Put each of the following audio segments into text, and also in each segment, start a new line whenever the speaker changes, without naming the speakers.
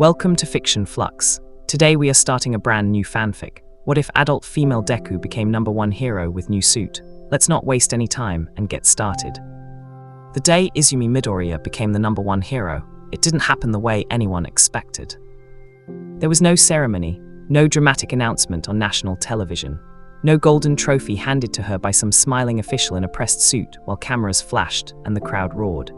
Welcome to Fiction Flux. Today we are starting a brand new fanfic. What if adult female Deku became #1 hero with new suit? Let's not waste any time and get started. The day Izumi Midoriya became the #1 hero, it didn't happen the way anyone expected. There was no ceremony, no dramatic announcement on national television, no golden trophy handed to her by some smiling official in a pressed suit while cameras flashed and the crowd roared.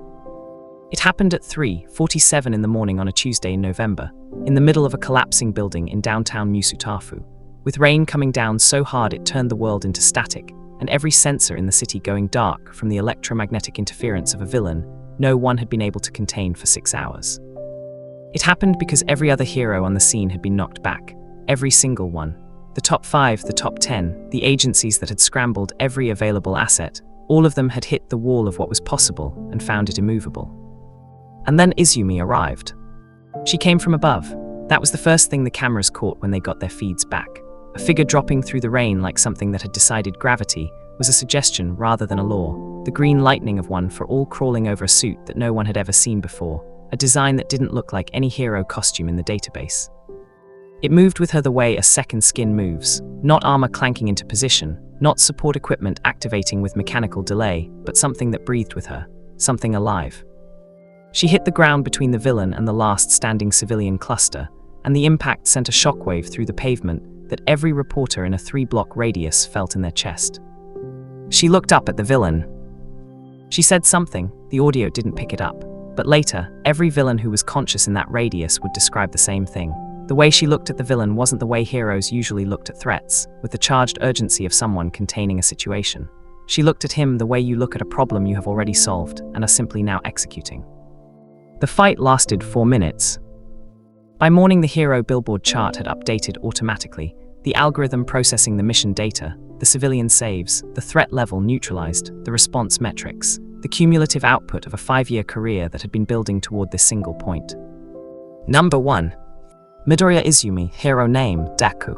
It happened at 3:47 in the morning on a Tuesday in November, in the middle of a collapsing building in downtown Musutafu, with rain coming down so hard it turned the world into static, and every sensor in the city going dark from the electromagnetic interference of a villain no one had been able to contain for 6 hours. It happened because every other hero on the scene had been knocked back, every single one. The top 5, the top 10, the agencies that had scrambled every available asset, all of them had hit the wall of what was possible and found it immovable. And then Izumi arrived. She came from above. That was the first thing the cameras caught when they got their feeds back. A figure dropping through the rain like something that had decided gravity was a suggestion rather than a law, the green lightning of one for all crawling over a suit that no one had ever seen before, a design that didn't look like any hero costume in the database. It moved with her the way a second skin moves, not armor clanking into position, not support equipment activating with mechanical delay, but something that breathed with her, something alive. She hit the ground between the villain and the last standing civilian cluster, and the impact sent a shockwave through the pavement that every reporter in a 3-block radius felt in their chest. She looked up at the villain. She said something, the audio didn't pick it up, but later, every villain who was conscious in that radius would describe the same thing. The way she looked at the villain wasn't the way heroes usually looked at threats, with the charged urgency of someone containing a situation. She looked at him the way you look at a problem you have already solved and are simply now executing. The fight lasted 4 minutes. By morning, the hero billboard chart had updated automatically, the algorithm processing the mission data, the civilian saves, the threat level neutralized, the response metrics, the cumulative output of a 5-year career that had been building toward this single point. #1. Midoriya Izumi, hero name, Deku.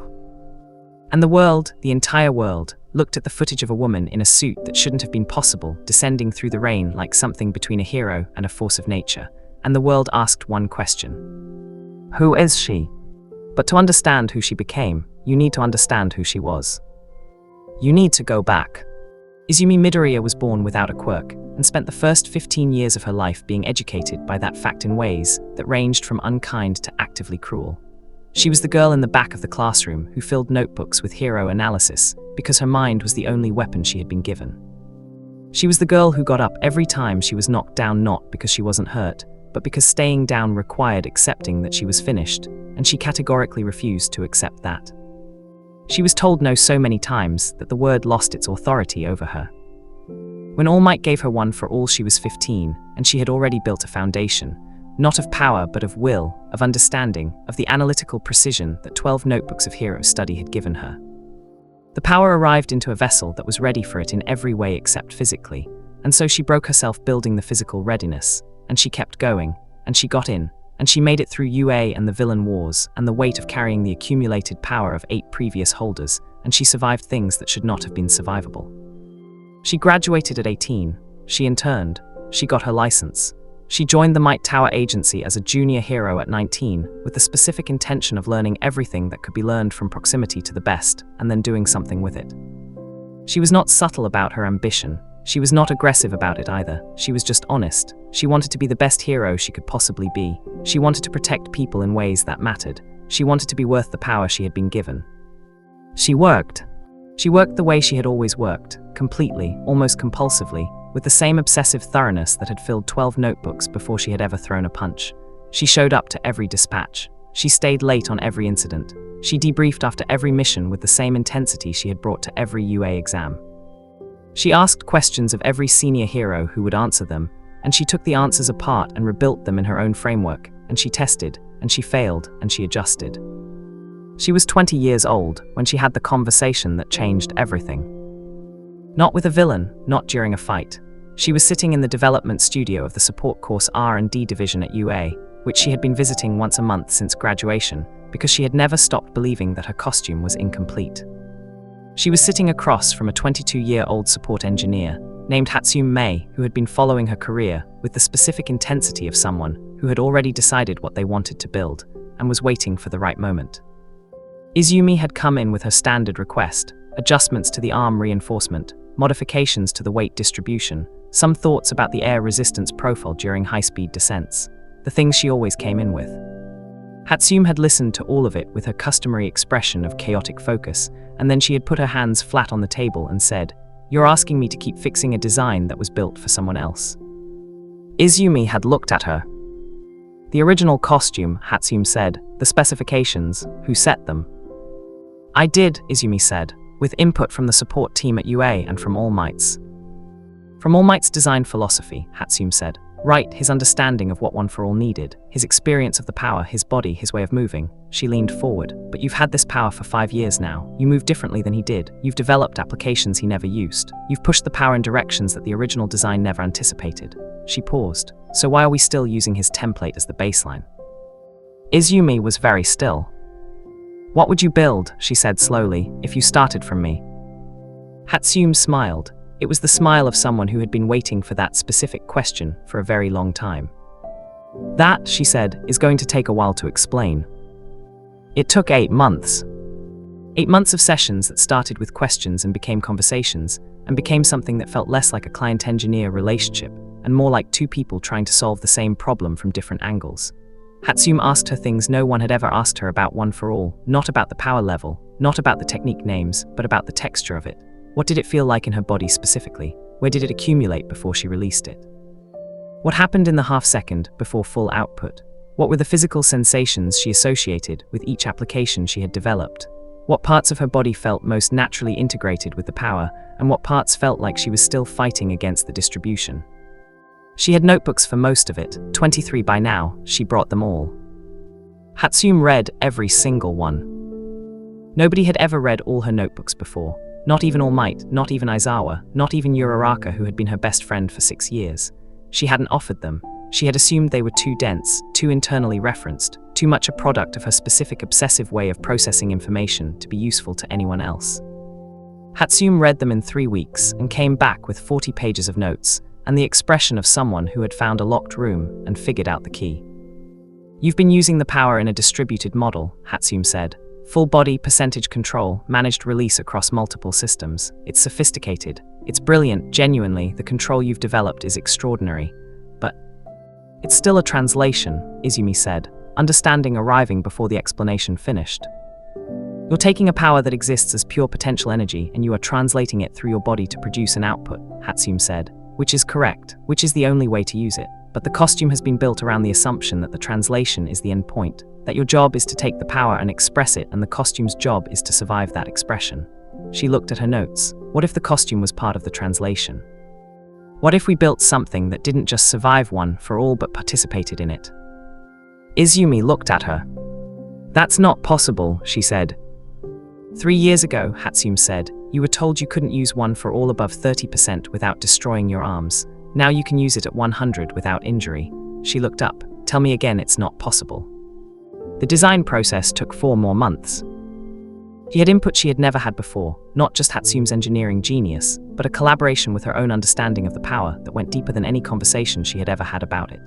And the world, the entire world, looked at the footage of a woman in a suit that shouldn't have been possible, descending through the rain like something between a hero and a force of nature. And the world asked one question. Who is she? But to understand who she became, you need to understand who she was. You need to go back. Izumi Midoriya was born without a quirk, and spent the first 15 years of her life being educated by that fact in ways that ranged from unkind to actively cruel. She was the girl in the back of the classroom who filled notebooks with hero analysis because her mind was the only weapon she had been given. She was the girl who got up every time she was knocked down, not because she wasn't hurt, but because staying down required accepting that she was finished, and she categorically refused to accept that. She was told no so many times that the word lost its authority over her. When All Might gave her one for all, she was 15, and she had already built a foundation, not of power but of will, of understanding, of the analytical precision that 12 notebooks of hero study had given her. The power arrived into a vessel that was ready for it in every way except physically, and so she broke herself building the physical readiness. And she kept going, and she got in, and she made it through UA and the villain wars and the weight of carrying the accumulated power of 8 previous holders, and she survived things that should not have been survivable. She graduated at 18, she interned, she got her license. She joined the Might Tower agency as a junior hero at 19, with the specific intention of learning everything that could be learned from proximity to the best, and then doing something with it. She was not subtle about her ambition. She was not aggressive about it either. She was just honest. She wanted to be the best hero she could possibly be. She wanted to protect people in ways that mattered. She wanted to be worth the power she had been given. She worked. She worked the way she had always worked, completely, almost compulsively, with the same obsessive thoroughness that had filled 12 notebooks before she had ever thrown a punch. She showed up to every dispatch. She stayed late on every incident. She debriefed after every mission with the same intensity she had brought to every UA exam. She asked questions of every senior hero who would answer them, and she took the answers apart and rebuilt them in her own framework, and she tested, and she failed, and she adjusted. She was 20 years old when she had the conversation that changed everything. Not with a villain, not during a fight. She was sitting in the development studio of the support course R&D division at UA, which she had been visiting once a month since graduation, because she had never stopped believing that her costume was incomplete. She was sitting across from a 22-year-old support engineer named Hatsume Mei, who had been following her career with the specific intensity of someone who who had already decided what they wanted to build and was waiting for the right moment. Izumi had come in with her standard request: adjustments to the arm reinforcement, modifications to the weight distribution, some thoughts about the air resistance profile during high-speed descents, the things she always came in with. Hatsume had listened to all of it with her customary expression of chaotic focus, and then she had put her hands flat on the table and said, "You're asking me to keep fixing a design that was built for someone else." Izumi had looked at her. "The original costume," Hatsume said, "the specifications, who set them?" "I did," Izumi said, "with input from the support team at UA and from All Might's." "From All Might's design philosophy," Hatsume said. "Right, his understanding of what One for All needed, his experience of the power, his body, his way of moving." She leaned forward. "But you've had this power for 5 years now. You move differently than he did. You've developed applications he never used. You've pushed the power in directions that the original design never anticipated." She paused. "So why are we still using his template as the baseline?" Izumi was very still. "What would you build," she said slowly, "if you started from me?" Hatsume smiled. It was the smile of someone who had been waiting for that specific question for a very long time. "That," she said, "is going to take a while to explain." It took 8 months. 8 months of sessions that started with questions and became conversations, and became something that felt less like a client-engineer relationship, and more like two people trying to solve the same problem from different angles. Hatsume asked her things no one had ever asked her about One for All, not about the power level, not about the technique names, but about the texture of it. What did it feel like in her body specifically? Where did it accumulate before she released it? What happened in the half-second before full output? What were the physical sensations she associated with each application she had developed? What parts of her body felt most naturally integrated with the power, and what parts felt like she was still fighting against the distribution? She had notebooks for most of it, 23 by now. She brought them all. Hatsume read every single one. Nobody had ever read all her notebooks before. Not even All Might, not even Aizawa, not even Uraraka, who had been her best friend for 6 years. She hadn't offered them. She had assumed they were too dense, too internally referenced, too much a product of her specific obsessive way of processing information to be useful to anyone else. Hatsume read them in 3 weeks and came back with 40 pages of notes, and the expression of someone who had found a locked room and figured out the key. "You've been using the power in a distributed model," Hatsume said. "Full body percentage control, managed release across multiple systems. It's sophisticated. It's brilliant, genuinely. The control you've developed is extraordinary. But it's still a translation," Izumi said, understanding arriving before the explanation finished. "You're taking a power that exists as pure potential energy and you are translating it through your body to produce an output," Hatsume said, "which is correct, which is the only way to use it. But the costume has been built around the assumption that the translation is the end point, that your job is to take the power and express it, and the costume's job is to survive that expression." She looked at her notes. What if the costume was part of the translation? What if we built something that didn't just survive One for All but participated in it? Izumi looked at her. "That's not possible," she said. 3 years ago," Hatsume said, "you were told you couldn't use One for All above 30% without destroying your arms. Now you can use it at 100 without injury." She looked up. "Tell me again it's not possible." The design process took 4 more months. She had input she had never had before, not just Hatsume's engineering genius, but a collaboration with her own understanding of the power that went deeper than any conversation she had ever had about it.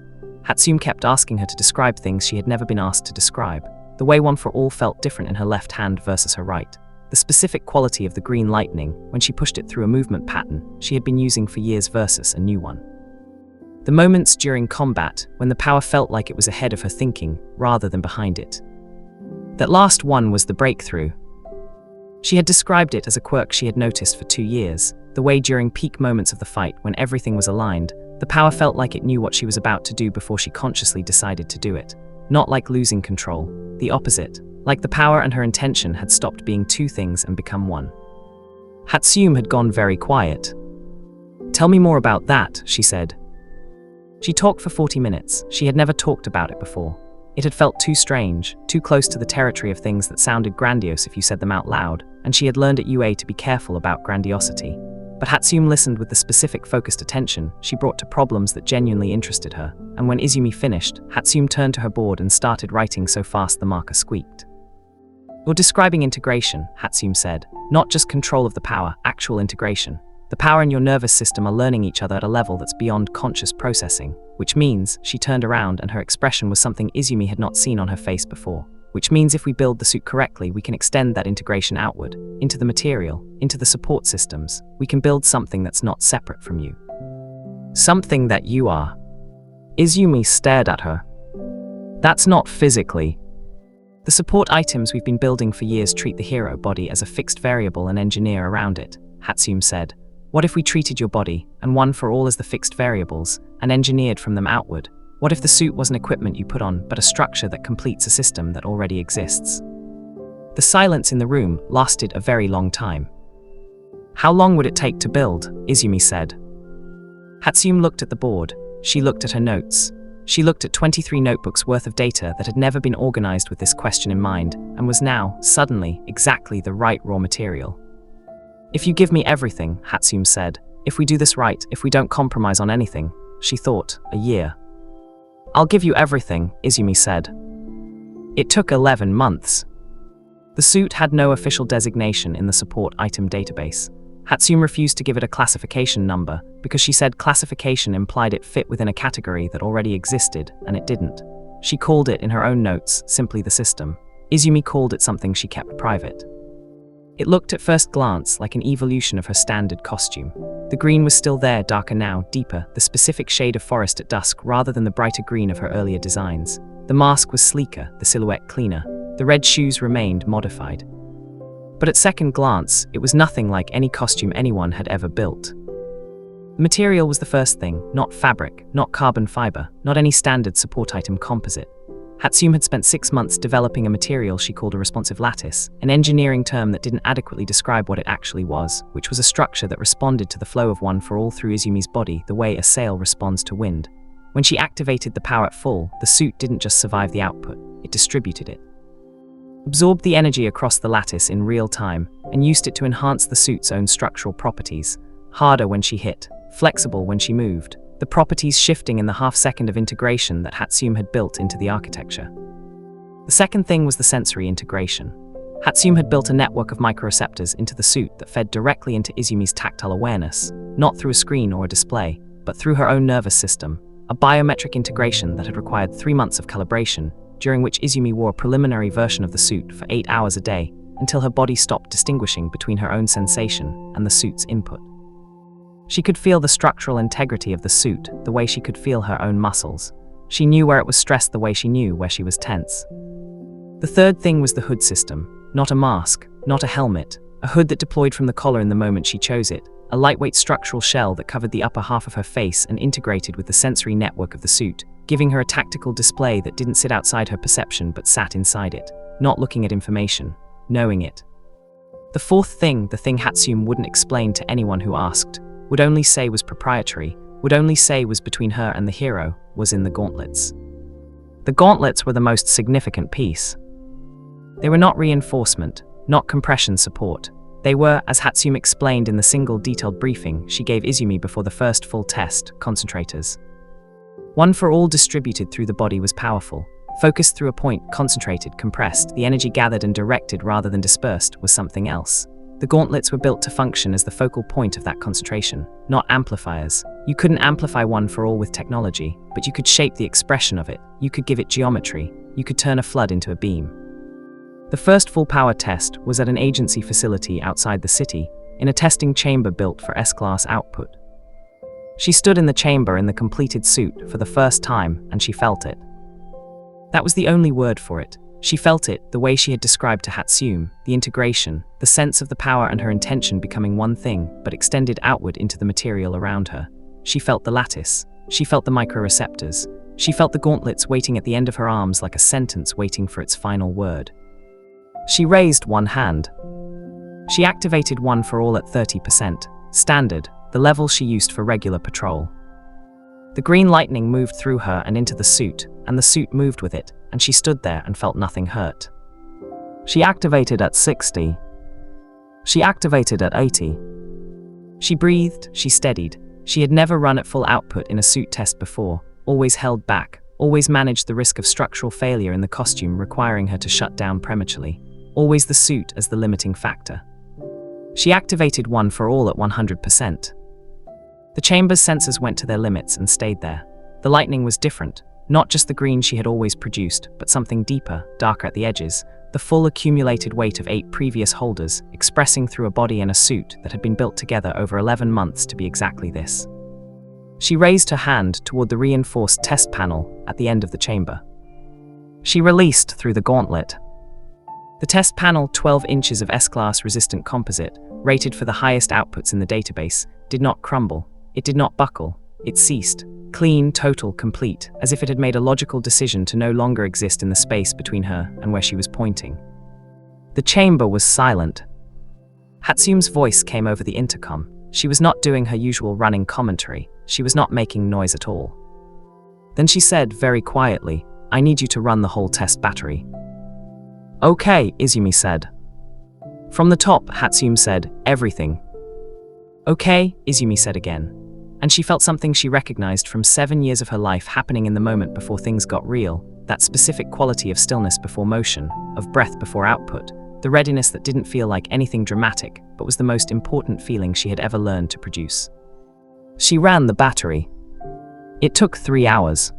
Hatsume kept asking her to describe things she had never been asked to describe. The way One for All felt different in her left hand versus her right. The specific quality of the green lightning, when she pushed it through a movement pattern she had been using for years versus a new one. The moments during combat, when the power felt like it was ahead of her thinking, rather than behind it. That last one was the breakthrough. She had described it as a quirk she had noticed for 2 years, the way during peak moments of the fight, when everything was aligned, the power felt like it knew what she was about to do before she consciously decided to do it. Not like losing control, the opposite. Like the power and her intention had stopped being two things and become one. Hatsume had gone very quiet. "Tell me more about that," she said. She talked for 40 minutes. She had never talked about it before. It had felt too strange, too close to the territory of things that sounded grandiose if you said them out loud, and she had learned at UA to be careful about grandiosity. But Hatsume listened with the specific focused attention she brought to problems that genuinely interested her, and when Izumi finished, Hatsume turned to her board and started writing so fast the marker squeaked. "You're describing integration," Hatsume said. "Not just control of the power, actual integration. The power and your nervous system are learning each other at a level that's beyond conscious processing. which means she turned around and her expression was something Izumi had not seen on her face before. Which means if we build the suit correctly, we can extend that integration outward, into the material, into the support systems. We can build something that's not separate from you. Something that you are. Izumi stared at her. That's not physically. The support items we've been building for years treat the hero body as a fixed variable and engineer around it, Hatsume said. What if we treated your body, and one for all as the fixed variables, and engineered from them outward? What if the suit wasn't equipment you put on, but a structure that completes a system that already exists? The silence in the room lasted a very long time. How long would it take to build? Izumi said. Hatsume looked at the board. She looked at her notes. She looked at 23 notebooks worth of data that had never been organized with this question in mind, and was now, suddenly, exactly the right raw material. If you give me everything, Hatsume said. If we do this right, if we don't compromise on anything, she thought, a year. I'll give you everything, Izumi said. It took 11 months. The suit had no official designation in the support item database. Hatsume refused to give it a classification number because she said classification implied it fit within a category that already existed, and it didn't. She called it in her own notes simply the system. Izumi called it something she kept private. It looked at first glance like an evolution of her standard costume. The green was still there, darker now, deeper, the specific shade of forest at dusk rather than the brighter green of her earlier designs. The mask was sleeker, the silhouette cleaner. The red shoes remained modified. But at second glance, it was nothing like any costume anyone had ever built. The material was the first thing, not fabric, not carbon fiber, not any standard support item composite. Hatsume had spent 6 months developing a material she called a responsive lattice, an engineering term that didn't adequately describe what it actually was, which was a structure that responded to the flow of one for all through Izumi's body the way a sail responds to wind. When she activated the power at full, the suit didn't just survive the output, it distributed it. Absorbed the energy across the lattice in real time, and used it to enhance the suit's own structural properties. Harder when she hit, flexible when she moved, the properties shifting in the half-second of integration that Hatsume had built into the architecture. The second thing was the sensory integration. Hatsume had built a network of microreceptors into the suit that fed directly into Izumi's tactile awareness, not through a screen or a display, but through her own nervous system, a biometric integration that had required 3 months of calibration, during which Izumi wore a preliminary version of the suit for 8 hours a day, until her body stopped distinguishing between her own sensation and the suit's input. She could feel the structural integrity of the suit the way she could feel her own muscles. She knew where it was stressed the way she knew where she was tense. The third thing was the hood system, not a mask, not a helmet, a hood that deployed from the collar in the moment she chose it, a lightweight structural shell that covered the upper half of her face and integrated with the sensory network of the suit, giving her a tactical display that didn't sit outside her perception but sat inside it, not looking at information, knowing it. The fourth thing, the thing Hatsume wouldn't explain to anyone who asked, would only say was proprietary, would only say was between her and the hero, was in the gauntlets. The gauntlets were the most significant piece. They were not reinforcement, not compression support. They were, as Hatsume explained in the single detailed briefing she gave Izumi before the first full test, concentrators. One for all distributed through the body was powerful. Focused through a point, concentrated, compressed, the energy gathered and directed rather than dispersed was something else. The gauntlets were built to function as the focal point of that concentration, not amplifiers. You couldn't amplify one for all with technology, but you could shape the expression of it, you could give it geometry, you could turn a flood into a beam. The first full power test was at an agency facility outside the city, in a testing chamber built for S-class output. She stood in the chamber in the completed suit for the first time, and she felt it. That was the only word for it. She felt it, the way she had described to Hatsume, the integration, the sense of the power and her intention becoming one thing, but extended outward into the material around her. She felt the lattice. She felt the microreceptors. She felt the gauntlets waiting at the end of her arms like a sentence waiting for its final word. She raised one hand. She activated one for all at 30%, standard, the level she used for regular patrol. The green lightning moved through her and into the suit, and the suit moved with it, and she stood there and felt nothing hurt. She activated at 60. She activated at 80. She breathed, she steadied. She had never run at full output in a suit test before, always held back, always managed the risk of structural failure in the costume requiring her to shut down prematurely, always the suit as the limiting factor. She activated one for all at 100%. The chamber's sensors went to their limits and stayed there. The lightning was different, not just the green she had always produced, but something deeper, darker at the edges, the full accumulated weight of 8 previous holders, expressing through a body and a suit that had been built together over 11 months to be exactly this. She raised her hand toward the reinforced test panel at the end of the chamber. She released through the gauntlet. The test panel, 12 inches of S-class resistant composite, rated for the highest outputs in the database, did not crumble, it did not buckle, it ceased. Clean, total, complete, as if it had made a logical decision to no longer exist in the space between her and where she was pointing. The chamber was silent. Hatsume's voice came over the intercom. She was not doing her usual running commentary. She was not making noise at all. Then she said very quietly, "I need you to run the whole test battery." "Okay," Izumi said. From the top, Hatsume said, "Everything." "Okay," Izumi said again. And she felt something she recognized from 7 years of her life happening in the moment before things got real, that specific quality of stillness before motion, of breath before output, the readiness that didn't feel like anything dramatic, but was the most important feeling she had ever learned to produce. She ran the battery. It took 3 hours.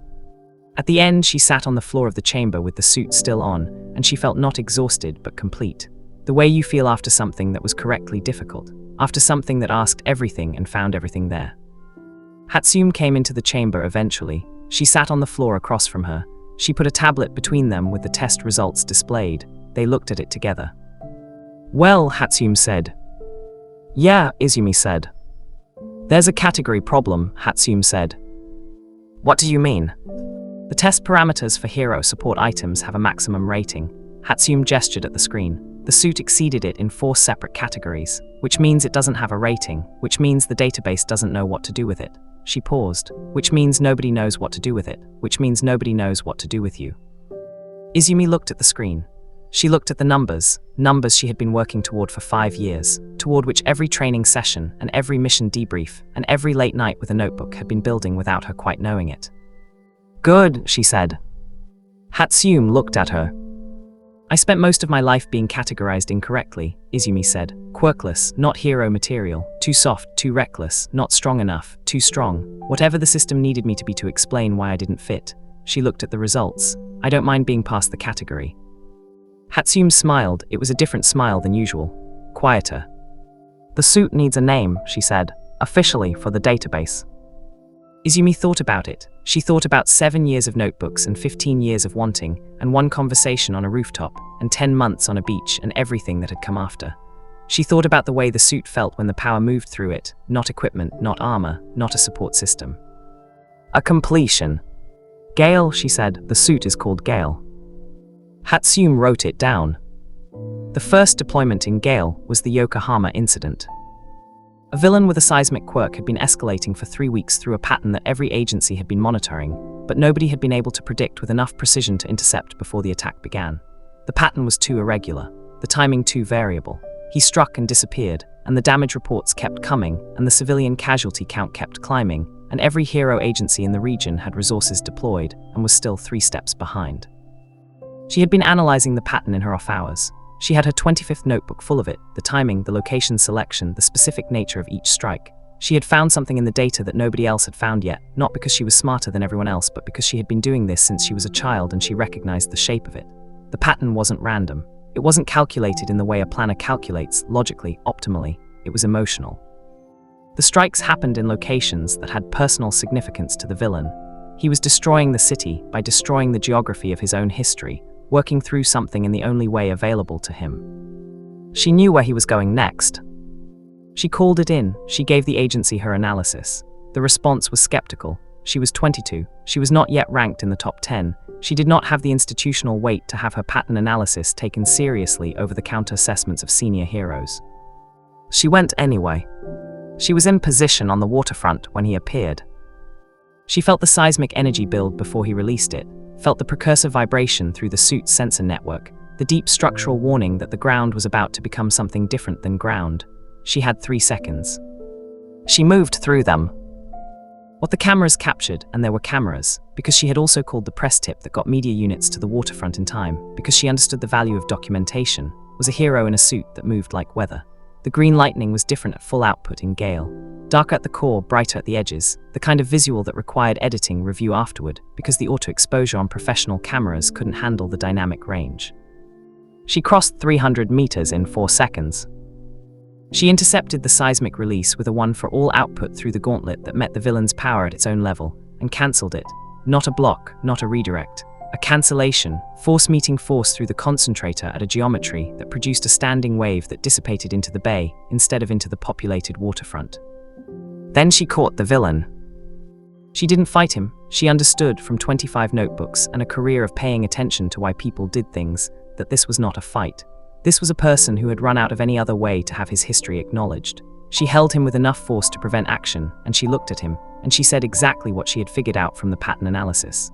At the end, she sat on the floor of the chamber with the suit still on, and she felt not exhausted but complete. The way you feel after something that was correctly difficult, after something that asked everything and found everything there. Hatsume came into the chamber eventually. She sat on the floor across from her. She put a tablet between them with the test results displayed. They looked at it together. "Well," Hatsume said. "Yeah," Izumi said. "There's a category problem," Hatsume said. "What do you mean?" "The test parameters for hero support items have a maximum rating." Hatsume gestured at the screen. The suit exceeded it in 4 separate categories, which means it doesn't have a rating, which means the database doesn't know what to do with it. She paused, which means nobody knows what to do with it, which means nobody knows what to do with you. Izumi looked at the screen. She looked at the numbers she had been working toward for 5 years, toward which every training session and every mission debrief and every late night with a notebook had been building without her quite knowing it. "Good," she said. Hatsume looked at her. "I spent most of my life being categorized incorrectly," Izumi said. "Quirkless, not hero material, too soft, too reckless, not strong enough, too strong, whatever the system needed me to be to explain why I didn't fit." She looked at the results. "I don't mind being past the category." Hatsume smiled. It was a different smile than usual. Quieter. "The suit needs a name," she said, "officially for the database." Izumi thought about it. She thought about 7 years of notebooks and 15 years of wanting, and 1 conversation on a rooftop, and 10 months on a beach and everything that had come after. She thought about the way the suit felt when the power moved through it, not equipment, not armor, not a support system. "A completion." "Gale," she said, "the suit is called Gale." Hatsume wrote it down. The first deployment in Gale was the Yokohama incident. A villain with a seismic quirk had been escalating for 3 weeks through a pattern that every agency had been monitoring, but nobody had been able to predict with enough precision to intercept before the attack began. The pattern was too irregular, the timing too variable. He struck and disappeared, and the damage reports kept coming, and the civilian casualty count kept climbing, and every hero agency in the region had resources deployed and was still 3 steps behind. She had been analyzing the pattern in her off hours. She had her 25th notebook full of it, the timing, the location selection, the specific nature of each strike. She had found something in the data that nobody else had found yet, not because she was smarter than everyone else, but because she had been doing this since she was a child and she recognized the shape of it. The pattern wasn't random. It wasn't calculated in the way a planner calculates, logically, optimally. It was emotional. The strikes happened in locations that had personal significance to the villain. He was destroying the city by destroying the geography of his own history, working through something in the only way available to him. She knew where he was going next. She called it in. She gave the agency her analysis. The response was skeptical. She was 22. She was not yet ranked in the top 10. She did not have the institutional weight to have her pattern analysis taken seriously over the counter-assessments of senior heroes. She went anyway. She was in position on the waterfront when he appeared. She felt the seismic energy build before he released it, felt the precursor vibration through the suit's sensor network, the deep structural warning that the ground was about to become something different than ground. She had 3 seconds. She moved through them. What the cameras captured, and there were cameras, because she had also called the press tip that got media units to the waterfront in time, because she understood the value of documentation, was a hero in a suit that moved like weather. The green lightning was different at full output in Gale. Darker at the core, brighter at the edges, the kind of visual that required editing review afterward because the auto-exposure on professional cameras couldn't handle the dynamic range. She crossed 300 meters in 4 seconds. She intercepted the seismic release with a one-for-all output through the gauntlet that met the villain's power at its own level, and cancelled it. Not a block, not a redirect. A cancellation, force meeting force through the concentrator at a geometry that produced a standing wave that dissipated into the bay instead of into the populated waterfront. Then she caught the villain. She didn't fight him. She understood from 25 notebooks and a career of paying attention to why people did things that this was not a fight. This was a person who had run out of any other way to have his history acknowledged. She held him with enough force to prevent action, and she looked at him, and she said exactly what she had figured out from the pattern analysis.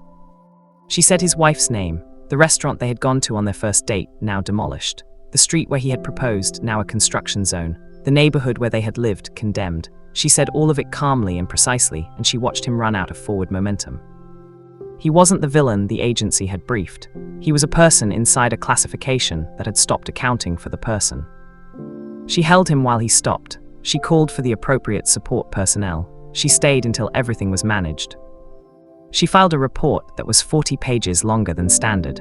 She said his wife's name, the restaurant they had gone to on their first date, now demolished, the street where he had proposed, now a construction zone, the neighborhood where they had lived, condemned. She said all of it calmly and precisely, and she watched him run out of forward momentum. He wasn't the villain the agency had briefed. He was a person inside a classification that had stopped accounting for the person. She held him while he stopped. She called for the appropriate support personnel. She stayed until everything was managed. She filed a report that was 40 pages longer than standard.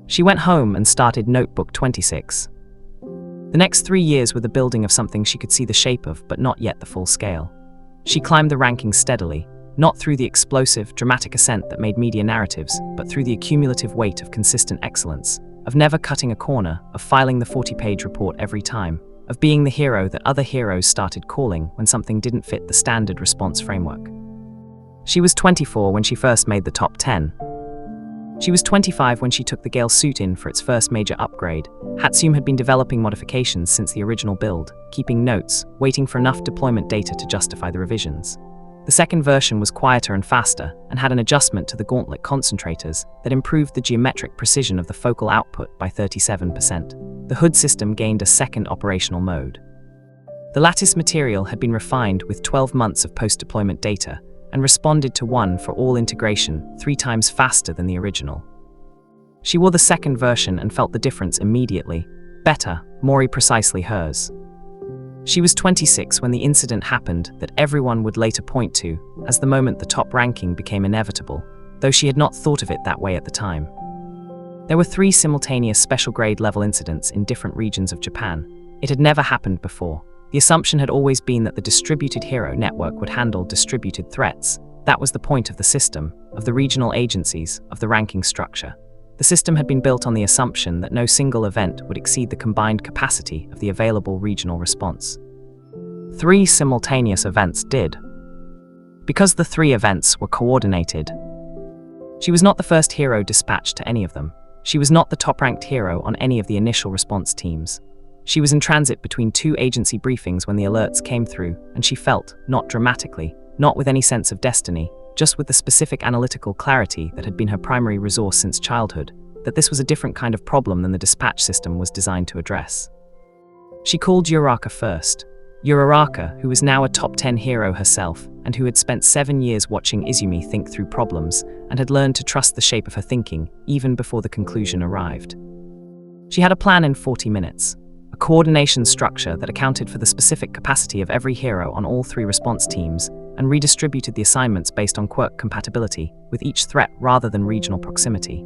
She went home and started Notebook 26. The next 3 years were the building of something she could see the shape of, but not yet the full scale. She climbed the rankings steadily, not through the explosive, dramatic ascent that made media narratives, but through the accumulative weight of consistent excellence, of never cutting a corner, of filing the 40-page report every time, of being the hero that other heroes started calling when something didn't fit the standard response framework. She was 24 when she first made the top 10. She was 25 when she took the Gale suit in for its first major upgrade. Hatsum had been developing modifications since the original build, keeping notes, waiting for enough deployment data to justify the revisions. The second version was quieter and faster, and had an adjustment to the gauntlet concentrators that improved the geometric precision of the focal output by 37%. The hood system gained a second operational mode. The lattice material had been refined with 12 months of post-deployment data, and responded to one-for-all integration 3 times faster than the original. She wore the second version and felt the difference immediately. Better, more precisely hers. She was 26 when the incident happened that everyone would later point to as the moment the top ranking became inevitable, though she had not thought of it that way at the time. There were 3 simultaneous special grade level incidents in different regions of Japan. It had never happened before. The assumption had always been that the distributed hero network would handle distributed threats. That was the point of the system, of the regional agencies, of the ranking structure. The system had been built on the assumption that no single event would exceed the combined capacity of the available regional response. 3 simultaneous events did. Because the 3 events were coordinated. She was not the first hero dispatched to any of them. She was not the top-ranked hero on any of the initial response teams. She was in transit between 2 agency briefings when the alerts came through, and she felt, not dramatically, not with any sense of destiny, just with the specific analytical clarity that had been her primary resource since childhood, that this was a different kind of problem than the dispatch system was designed to address. She called Uraraka first. Uraraka, who was now a top 10 hero herself, and who had spent 7 years watching Izumi think through problems, and had learned to trust the shape of her thinking, even before the conclusion arrived. She had a plan in 40 minutes. A coordination structure that accounted for the specific capacity of every hero on all 3 response teams, and redistributed the assignments based on quirk compatibility, with each threat rather than regional proximity.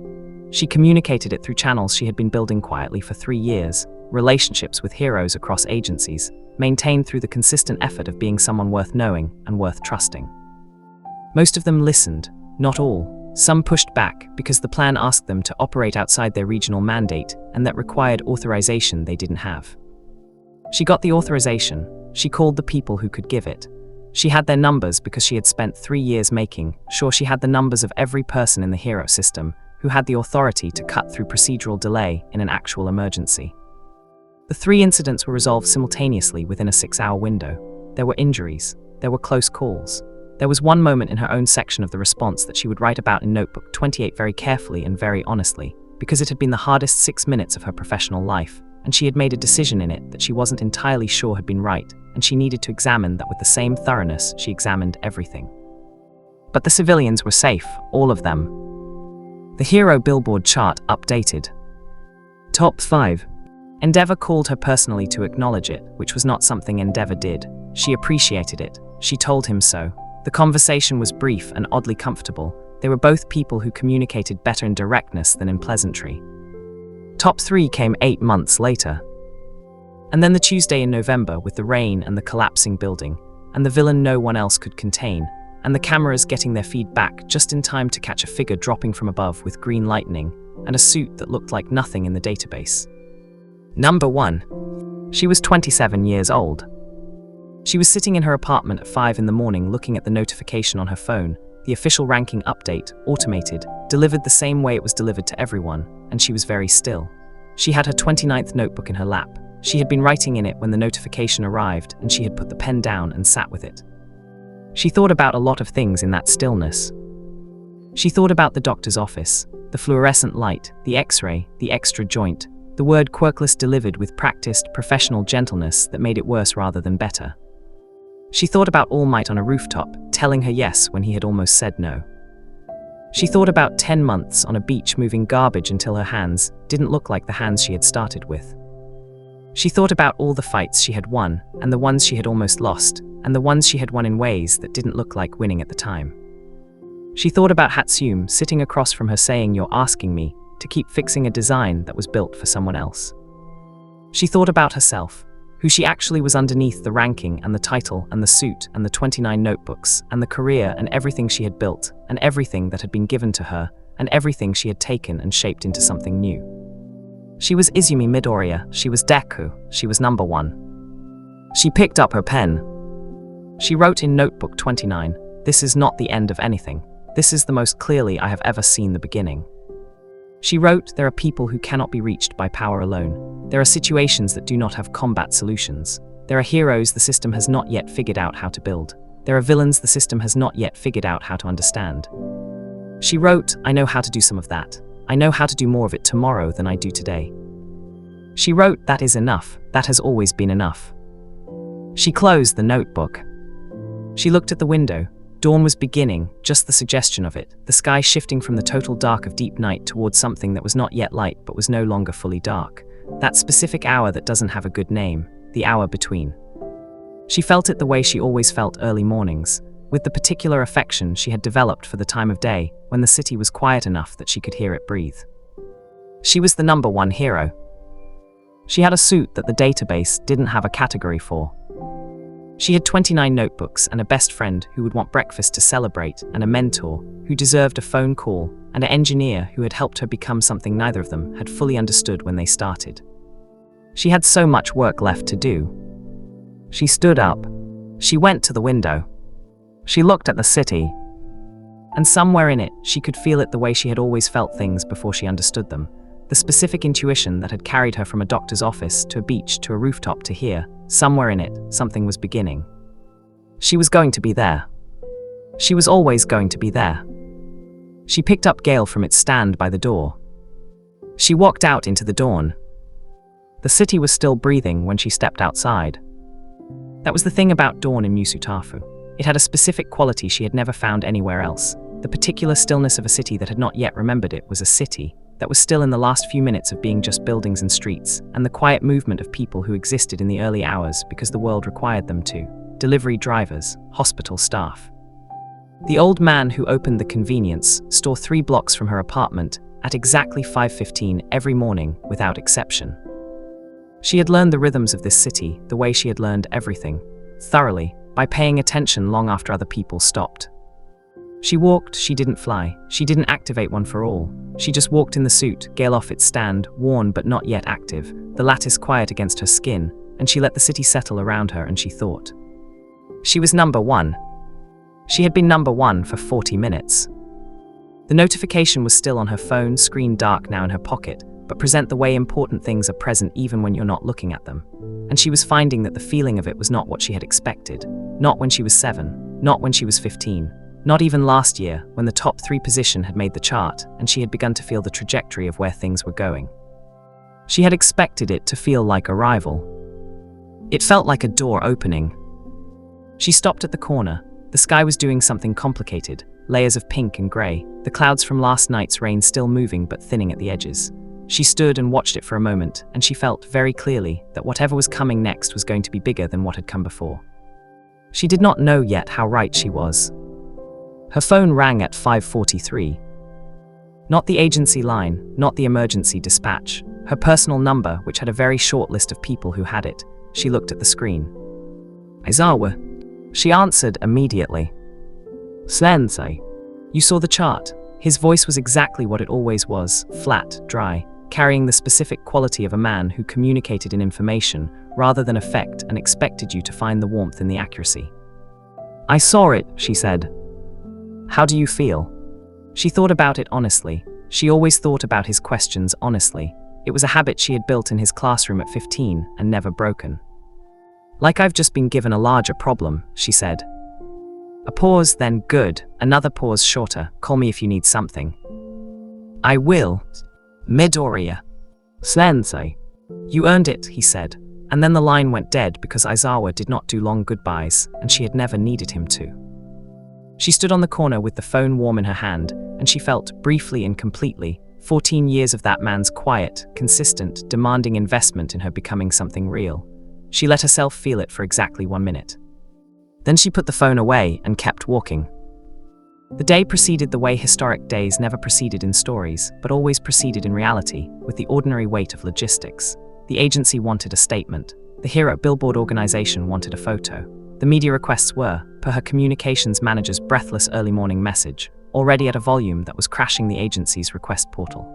She communicated it through channels she had been building quietly for 3 years, relationships with heroes across agencies, maintained through the consistent effort of being someone worth knowing and worth trusting. Most of them listened, not all. Some pushed back because the plan asked them to operate outside their regional mandate and that required authorization they didn't have. She got the authorization. She called the people who could give it. She had their numbers because she had spent 3 years making sure she had the numbers of every person in the hero system who had the authority to cut through procedural delay in an actual emergency. The 3 incidents were resolved simultaneously within a 6-hour window. There were injuries. There were close calls. There was one moment in her own section of the response that she would write about in Notebook 28 very carefully and very honestly, because it had been the hardest 6 minutes of her professional life, and she had made a decision in it that she wasn't entirely sure had been right, and she needed to examine that with the same thoroughness she examined everything. But the civilians were safe, all of them. The hero billboard chart updated. Top 5. Endeavor called her personally to acknowledge it, which was not something Endeavor did. She appreciated it. She told him so. The conversation was brief and oddly comfortable. They were both people who communicated better in directness than in pleasantry. Top 3 came 8 months later. And then the Tuesday in November with the rain and the collapsing building, and the villain no one else could contain, and the cameras getting their feed back just in time to catch a figure dropping from above with green lightning, and a suit that looked like nothing in the database. Number 1. She was 27 years old. She was sitting in her apartment at 5 in the morning looking at the notification on her phone, the official ranking update, automated, delivered the same way it was delivered to everyone, and she was very still. She had her 29th notebook in her lap. She had been writing in it when the notification arrived, and she had put the pen down and sat with it. She thought about a lot of things in that stillness. She thought about the doctor's office, the fluorescent light, the X-ray, the extra joint, the word quirkless delivered with practiced, professional gentleness that made it worse rather than better. She thought about All Might on a rooftop, telling her yes when he had almost said no. She thought about 10 months on a beach moving garbage until her hands didn't look like the hands she had started with. She thought about all the fights she had won, and the ones she had almost lost, and the ones she had won in ways that didn't look like winning at the time. She thought about Hatsune sitting across from her saying, "You're asking me to keep fixing a design that was built for someone else." She thought about herself, who she actually was underneath the ranking and the title and the suit and the 29 notebooks and the career and everything she had built and everything that had been given to her and everything she had taken and shaped into something new. She was Izumi Midoriya, she was Deku, she was number 1. She picked up her pen. She wrote in notebook 29, "This is not the end of anything. This is the most clearly I have ever seen the beginning." She wrote, "There are people who cannot be reached by power alone. There are situations that do not have combat solutions. There are heroes the system has not yet figured out how to build. There are villains the system has not yet figured out how to understand." She wrote, "I know how to do some of that. I know how to do more of it tomorrow than I do today." She wrote, "That is enough. That has always been enough." She closed the notebook. She looked at the window. Dawn was beginning, just the suggestion of it, the sky shifting from the total dark of deep night towards something that was not yet light but was no longer fully dark. That specific hour that doesn't have a good name, the hour between. She felt it the way she always felt early mornings, with the particular affection she had developed for the time of day when the city was quiet enough that she could hear it breathe. She was the number 1 hero. She had a suit that the database didn't have a category for. She had 29 notebooks and a best friend who would want breakfast to celebrate, and a mentor who deserved a phone call, and an engineer who had helped her become something neither of them had fully understood when they started. She had so much work left to do. She stood up. She went to the window. She looked at the city. And somewhere in it, she could feel it the way she had always felt things before she understood them. The specific intuition that had carried her from a doctor's office to a beach to a rooftop to here, somewhere in it, something was beginning. She was going to be there. She was always going to be there. She picked up Gale from its stand by the door. She walked out into the dawn. The city was still breathing when she stepped outside. That was the thing about dawn in Musutafu. It had a specific quality she had never found anywhere else. The particular stillness of a city that had not yet remembered it was a city that was still in the last few minutes of being just buildings and streets, and the quiet movement of people who existed in the early hours because the world required them to. Delivery drivers, hospital staff. The old man who opened the convenience store 3 blocks from her apartment at exactly 5:15 every morning without exception. She had learned the rhythms of this city the way she had learned everything, thoroughly, by paying attention long after other people stopped. She walked, she didn't fly, she didn't activate one for all. She just walked in the suit, Gale off its stand, worn but not yet active, the lattice quiet against her skin, and she let the city settle around her and she thought. She was number 1. She had been number 1 for 40 minutes. The notification was still on her phone, screen dark now in her pocket, but present the way important things are present even when you're not looking at them. And she was finding that the feeling of it was not what she had expected. Not when she was 7, not when she was 15. Not even last year, when the top 3 position had made the chart, and she had begun to feel the trajectory of where things were going. She had expected it to feel like arrival. It felt like a door opening. She stopped at the corner. The sky was doing something complicated, layers of pink and grey, the clouds from last night's rain still moving but thinning at the edges. She stood and watched it for a moment, and she felt very clearly that whatever was coming next was going to be bigger than what had come before. She stood and watched it for a moment, and she felt very clearly that whatever was coming next was going to be bigger than what had come before. She did not know yet how right she was. Her phone rang at 5:43. Not the agency line, not the emergency dispatch. Her personal number, which had a very short list of people who had it. She looked at the screen. Aizawa. She answered immediately. Sensei. You saw the chart. His voice was exactly what it always was, flat, dry, carrying the specific quality of a man who communicated in information rather than effect and expected you to find the warmth in the accuracy. I saw it, she said. How do you feel? She thought about it honestly. She always thought about his questions honestly. It was a habit she had built in his classroom at 15 and never broken. Like I've just been given a larger problem, she said. A pause, then good. Another pause shorter. Call me if you need something. I will. Midoriya. Sensei. You earned it, he said. And then the line went dead because Aizawa did not do long goodbyes, and she had never needed him to. She stood on the corner with the phone warm in her hand, and she felt, briefly and completely, 14 years of that man's quiet, consistent, demanding investment in her becoming something real. She let herself feel it for exactly 1 minute. Then she put the phone away and kept walking. The day proceeded the way historic days never proceeded in stories, but always proceeded in reality, with the ordinary weight of logistics. The agency wanted a statement. The Hero Billboard organization wanted a photo. The media requests were, per her communications manager's breathless early morning message, already at a volume that was crashing the agency's request portal.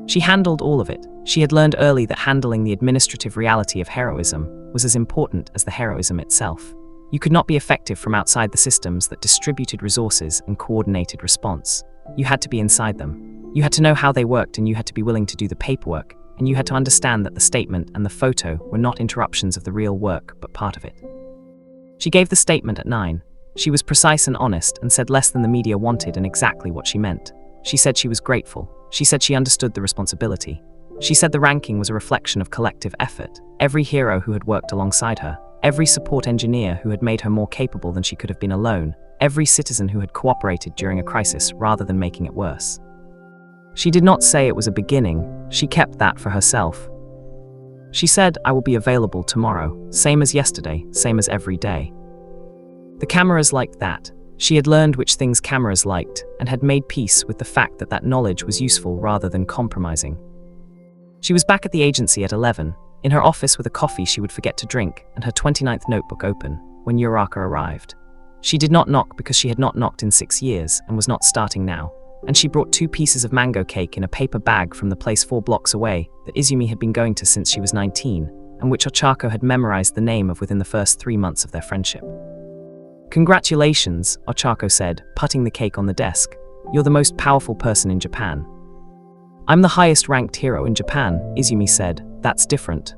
She handled all of it. She had learned early that handling the administrative reality of heroism was as important as the heroism itself. You could not be effective from outside the systems that distributed resources and coordinated response. You had to be inside them. You had to know how they worked, and you had to be willing to do the paperwork, and you had to understand that the statement and the photo were not interruptions of the real work, but part of it. She gave the statement at 9. She was precise and honest and said less than the media wanted and exactly what she meant. She said she was grateful. She said she understood the responsibility. She said the ranking was a reflection of collective effort. Every hero who had worked alongside her, every support engineer who had made her more capable than she could have been alone, every citizen who had cooperated during a crisis rather than making it worse. She did not say it was a beginning. She kept that for herself. She said, I will be available tomorrow, same as yesterday, same as every day. The cameras liked that. She had learned which things cameras liked and had made peace with the fact that that knowledge was useful rather than compromising. She was back at the agency at 11, in her office with a coffee she would forget to drink and her 29th notebook open, when Uraka arrived. She did not knock because she had not knocked in 6 years and was not starting now, and she brought 2 pieces of mango cake in a paper bag from the place 4 blocks away that Izumi had been going to since she was 19, and which Ochako had memorized the name of within the first 3 months of their friendship. Congratulations, Ochako said, putting the cake on the desk. You're the most powerful person in Japan. I'm the highest ranked hero in Japan, Izumi said. That's different.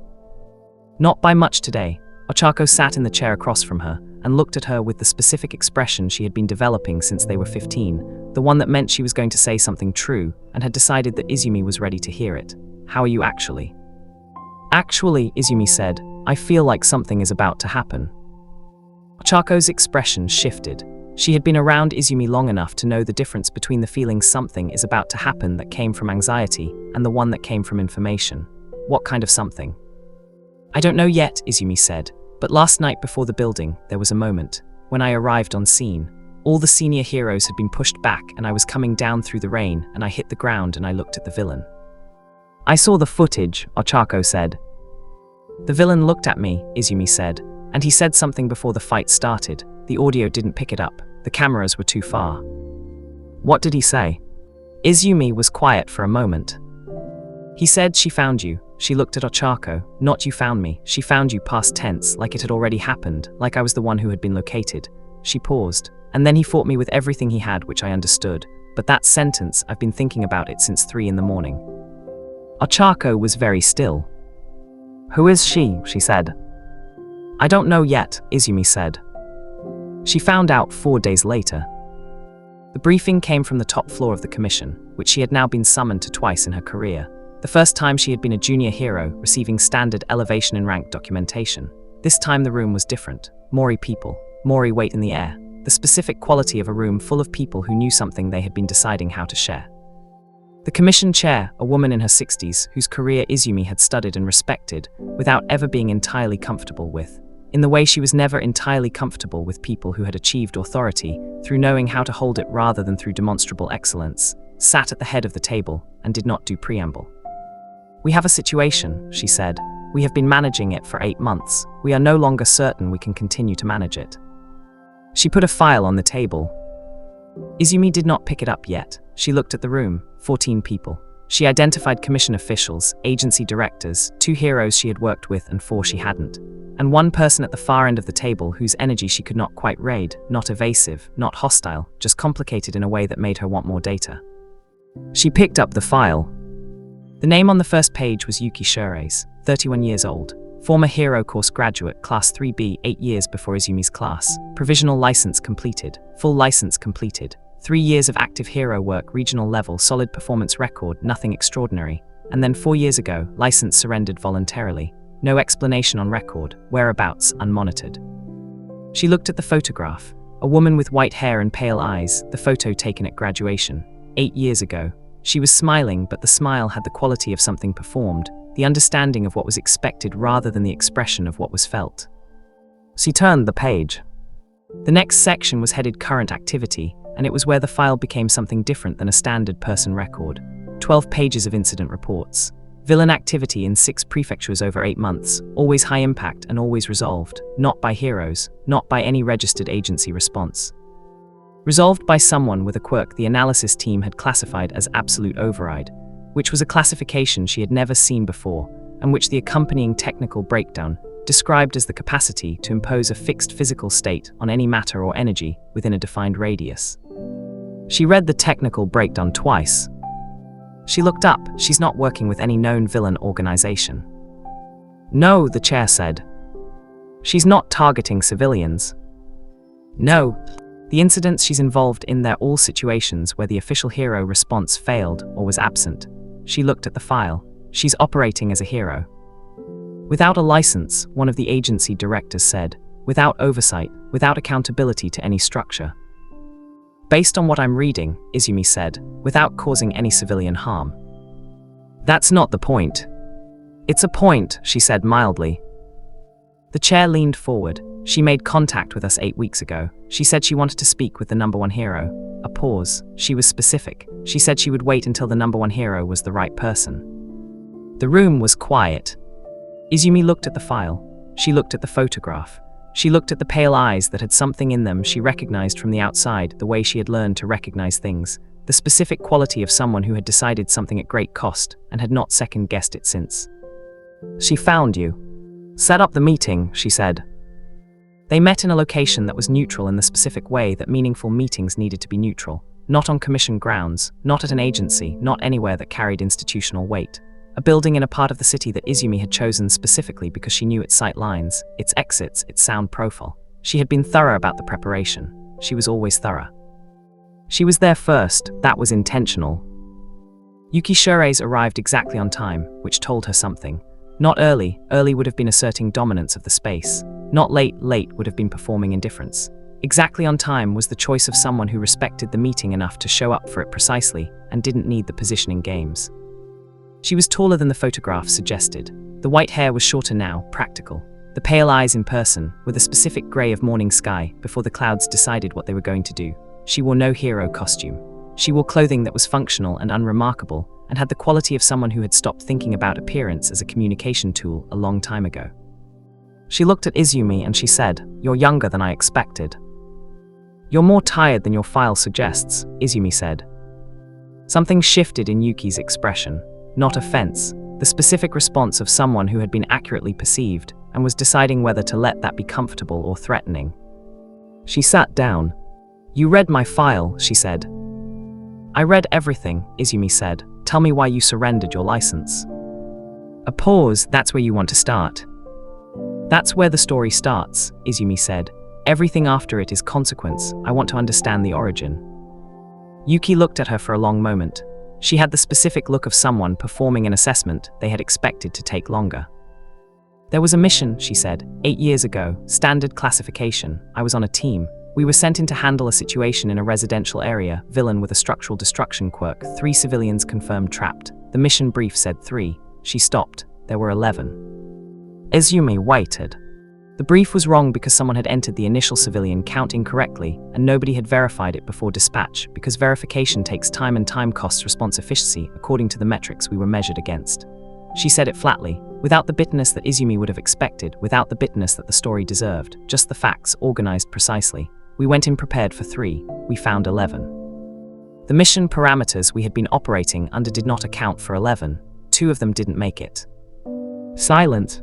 Not by much today. Ochako sat in the chair across from her and looked at her with the specific expression she had been developing since they were 15, the one that meant she was going to say something true and had decided that Izumi was ready to hear it. How are you actually? Actually, Izumi said, I feel like something is about to happen. Ochako's expression shifted. She had been around Izumi long enough to know the difference between the feeling something is about to happen that came from anxiety and the one that came from information. What kind of something? I don't know yet, Izumi said, but last night before the building, there was a moment. When I arrived on scene, all the senior heroes had been pushed back and I was coming down through the rain and I hit the ground and I looked at the villain. I saw the footage, Ochako said. The villain looked at me, Izumi said, and he said something before the fight started. The audio didn't pick it up. The cameras were too far. What did he say? Izumi was quiet for a moment. He said, she found you. She looked at Ochako. Not you found me. She found you, past tense, like it had already happened, like I was the one who had been located. She paused. And then he fought me with everything he had, which I understood. But that sentence, I've been thinking about it since 3 in the morning. Ochako was very still. Who is she? She said. I don't know yet, Izumi said. She found out 4 days later. The briefing came from the top floor of the commission, which she had now been summoned to twice in her career. The first time she had been a junior hero, receiving standard elevation in rank documentation. This time the room was different. Mori people, Mori weight in the air. The specific quality of a room full of people who knew something they had been deciding how to share. The commission chair, a woman in her 60s, whose career Izumi had studied and respected, without ever being entirely comfortable with. in the way she was never entirely comfortable with people who had achieved authority through knowing how to hold it rather than through demonstrable excellence, sat at the head of the table and did not do preamble. "We have a situation," she said. "We have been managing it for 8 months. We are no longer certain we can continue to manage it." She put a file on the table. Izumi did not pick it up yet. She looked at the room, 14 people. She identified commission officials, agency directors, 2 heroes she had worked with and 4 she hadn't, and 1 person at the far end of the table whose energy she could not quite read, not evasive, not hostile, just complicated in a way that made her want more data. She picked up the file. The name on the first page was Yuki Shirase, 31 years old, former Hero Course graduate, Class 3B, 8 years before Izumi's class, provisional license completed, full license completed, 3 years of active hero work, regional level, solid performance record, nothing extraordinary, and then 4 years ago, license surrendered voluntarily, no explanation on record, whereabouts unmonitored. She looked at the photograph, a woman with white hair and pale eyes, the photo taken at graduation, 8 years ago. She was smiling, but the smile had the quality of something performed, the understanding of what was expected rather than the expression of what was felt. She turned the page. The next section was headed Current Activity, and it was where the file became something different than a standard person record. 12 pages of incident reports. Villain activity in 6 prefectures over 8 months, always high impact and always resolved, not by heroes, not by any registered agency response. Resolved by someone with a quirk the analysis team had classified as absolute override, which was a classification she had never seen before, and which the accompanying technical breakdown described as the capacity to impose a fixed physical state on any matter or energy within a defined radius. She read the technical breakdown twice. She looked up. She's not working with any known villain organization. No, the chair said. She's not targeting civilians. No. The incidents she's involved in, they're all situations where the official hero response failed or was absent. She looked at the file. She's operating as a hero. Without a license, one of the agency directors said, without oversight, without accountability to any structure. Based on what I'm reading, Izumi said, without causing any civilian harm. That's not the point. It's a point, she said mildly. The chair leaned forward. She made contact with us 8 weeks ago. She said she wanted to speak with the number 1 hero. A pause. She was specific. She said she would wait until the number 1 hero was the right person. The room was quiet. Izumi looked at the file. She looked at the photograph. She looked at the pale eyes that had something in them she recognized from the outside, the way she had learned to recognize things, the specific quality of someone who had decided something at great cost and had not second-guessed it since. She found you. Set up the meeting, she said. They met in a location that was neutral in the specific way that meaningful meetings needed to be neutral, not on commission grounds, not at an agency, not anywhere that carried institutional weight. A building in a part of the city that Izumi had chosen specifically because she knew its sight lines, its exits, its sound profile. She had been thorough about the preparation. She was always thorough. She was there first. That was intentional. Yuki Shirase arrived exactly on time, which told her something. Not early. Early would have been asserting dominance of the space. Not late. Late would have been performing indifference. Exactly on time was the choice of someone who respected the meeting enough to show up for it precisely and didn't need the positioning games. She was taller than the photograph suggested. The white hair was shorter now, practical. The pale eyes in person, with a specific grey of morning sky before the clouds decided what they were going to do. She wore no hero costume. She wore clothing that was functional and unremarkable, and had the quality of someone who had stopped thinking about appearance as a communication tool a long time ago. She looked at Izumi and she said, "You're younger than I expected." "You're more tired than your file suggests," Izumi said. Something shifted in Yuki's expression. Not offense, the specific response of someone who had been accurately perceived and was deciding whether to let that be comfortable or threatening. She sat down. "You read my file," she said. "I read everything," Izumi said. "Tell me why you surrendered your license." A pause. "That's where you want to start." "That's where the story starts," Izumi said. "Everything after it is consequence. I want to understand the origin." Yuki looked at her for a long moment. She had the specific look of someone performing an assessment they had expected to take longer. "There was a mission," she said, 8 years ago, standard classification. I was on a team. We were sent in to handle a situation in a residential area, villain with a structural destruction quirk, 3 civilians confirmed trapped. The mission brief said 3. She stopped. There were 11. Izumi waited. The brief was wrong because someone had entered the initial civilian count incorrectly, and nobody had verified it before dispatch, because verification takes time and time costs response efficiency according to the metrics we were measured against. She said it flatly, without the bitterness that Izumi would have expected, without the bitterness that the story deserved, just the facts organized precisely. We went in prepared for 3, we found 11. The mission parameters we had been operating under did not account for 11, 2 of them didn't make it. Silent.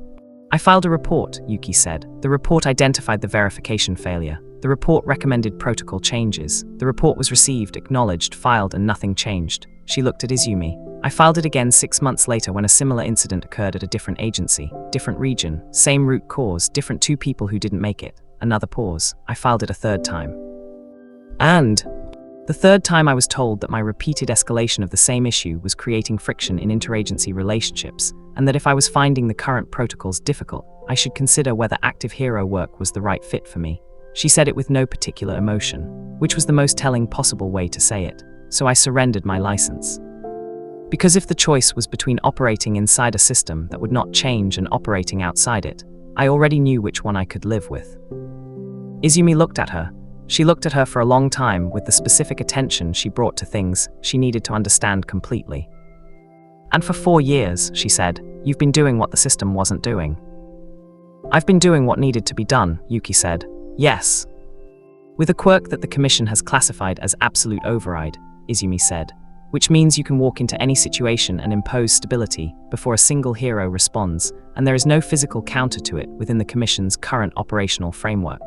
I filed a report, Yuki said. The report identified the verification failure. The report recommended protocol changes. The report was received, acknowledged, filed, and nothing changed. She looked at Izumi. I filed it again 6 months later when a similar incident occurred at a different agency, different region, same root cause, different 2 people who didn't make it. Another pause. I filed it a 3rd time. And the 3rd time I was told that my repeated escalation of the same issue was creating friction in interagency relationships, and that if I was finding the current protocols difficult, I should consider whether active hero work was the right fit for me. She said it with no particular emotion, which was the most telling possible way to say it, so I surrendered my license. Because if the choice was between operating inside a system that would not change and operating outside it, I already knew which one I could live with. Izumi looked at her. She looked at her for a long time with the specific attention she brought to things she needed to understand completely. And for 4 years, she said, you've been doing what the system wasn't doing. I've been doing what needed to be done, Yuki said. Yes. With a quirk that the Commission has classified as absolute override, Izumi said, which means you can walk into any situation and impose stability before a single hero responds, and there is no physical counter to it within the Commission's current operational framework.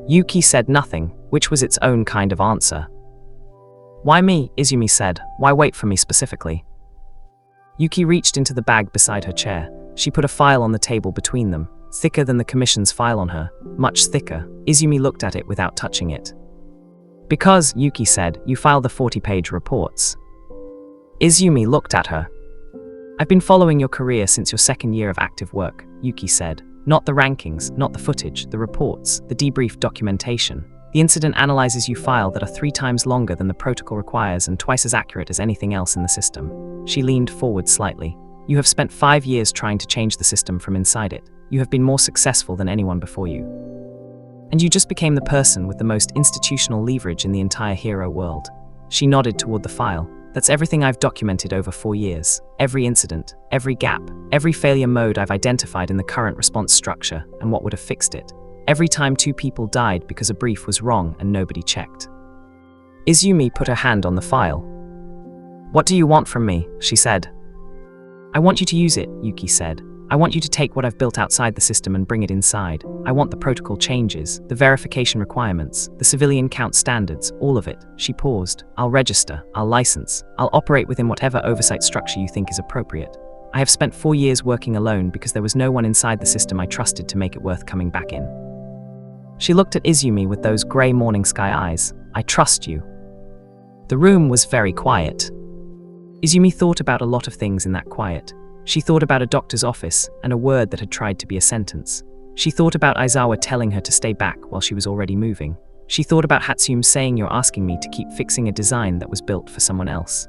Yuki said nothing, which was its own kind of answer. Why me? Izumi said. Why wait for me specifically? Yuki reached into the bag beside her chair. She put a file on the table between them, thicker than the Commission's file on her, much thicker. Izumi looked at it without touching it. Because, Yuki said, you file the 40-page reports. Izumi looked at her. I've been following your career since your 2nd year of active work, Yuki said. Not the rankings, not the footage, the reports, the debrief documentation. The incident analyses you file that are 3 times longer than the protocol requires and twice as accurate as anything else in the system. She leaned forward slightly. You have spent 5 years trying to change the system from inside it. You have been more successful than anyone before you. And you just became the person with the most institutional leverage in the entire hero world. She nodded toward the file. That's everything I've documented over 4 years. Every incident, every gap, every failure mode I've identified in the current response structure and what would have fixed it. Every time 2 people died because a brief was wrong and nobody checked. Izumi put her hand on the file. What do you want from me? She said. I want you to use it, Yuki said. I want you to take what I've built outside the system and bring it inside. I want the protocol changes, the verification requirements, the civilian count standards, all of it. She paused. I'll register, I'll license, I'll operate within whatever oversight structure you think is appropriate. I have spent 4 years working alone because there was no one inside the system I trusted to make it worth coming back in. She looked at Izumi with those grey morning sky eyes. I trust you. The room was very quiet. Izumi thought about a lot of things in that quiet. She thought about a doctor's office and a word that had tried to be a sentence. She thought about Aizawa telling her to stay back while she was already moving. She thought about Hatsumi saying you're asking me to keep fixing a design that was built for someone else.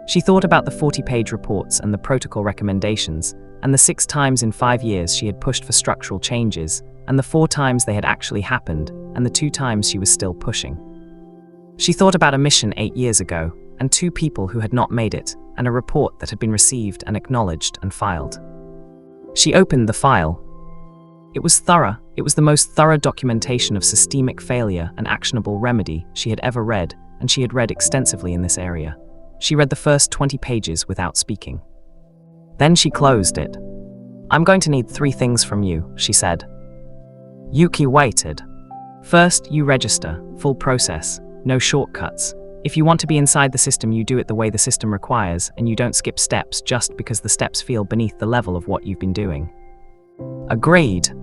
She thought about the 40-page reports and the protocol recommendations, and the 6 times in 5 years she had pushed for structural changes, and the 4 times they had actually happened, and the 2 times she was still pushing. She thought about a mission 8 years ago, and 2 people who had not made it, and a report that had been received and acknowledged and filed. She opened the file. It was thorough. It was the most thorough documentation of systemic failure and actionable remedy she had ever read, and she had read extensively in this area. She read the first 20 pages without speaking. Then she closed it. I'm going to need 3 things from you, she said. Yuki waited. First, you register, full process, no shortcuts. If you want to be inside the system, you do it the way the system requires, and you don't skip steps just because the steps feel beneath the level of what you've been doing. Agreed.